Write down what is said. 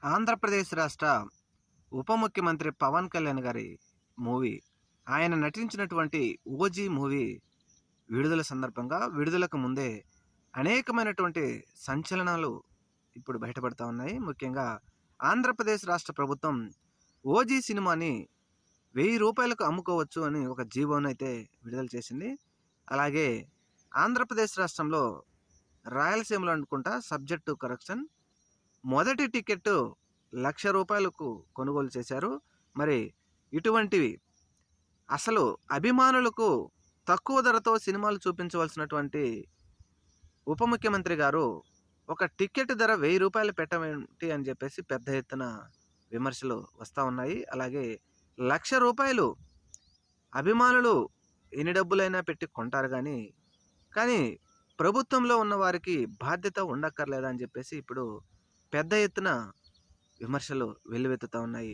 ఆంధ్రప్రదేశ్ రాష్ట్ర ఉప ముఖ్యమంత్రి పవన్ కళ్యాణ్ గారి మూవీ. ఆయన నటించినటువంటి 'ఓజీ' మూవీ విడుదల సందర్భంగా విడుదలకు ముందే అనేకమైనటువంటి సంచలనాలు ఇప్పుడు బయటపడతా ఉన్నాయి. ముఖ్యంగా ఆంధ్రప్రదేశ్ రాష్ట్ర ప్రభుత్వం 'ఓజీ' సినిమాని రూ. 1000కు అమ్ముకోవచ్చు అని ఒక జీవోనైతే విడుదల చేసింది. అలాగే ఆంధ్రప్రదేశ్ రాష్ట్రంలో రాయలసీమలో అనుకుంటా సబ్జెక్ట్ టు కరెక్షన్ మొదటి టికెట్టు రూ. 1,00,000కు కొనుగోలు చేశారు. మరి ఇటువంటివి అసలు అభిమానులకు తక్కువ ధరతో సినిమాలు చూపించవలసినటువంటి ఉప ముఖ్యమంత్రి గారు ఒక టికెట్ ధర రూ. 1000 పెట్టమేంటి అని చెప్పేసి పెద్ద ఎత్తున విమర్శలు వస్తూ ఉన్నాయి. అలాగే రూ. 1,00,000 అభిమానులు ఎన్ని డబ్బులైనా పెట్టి కొంటారు కానీ ప్రభుత్వంలో ఉన్న వారికి బాధ్యత ఉండక్కర్లేదా అని చెప్పేసి ఇప్పుడు పెద్ద ఎత్తున విమర్శలు వెల్లువెత్తుతూ ఉన్నాయి.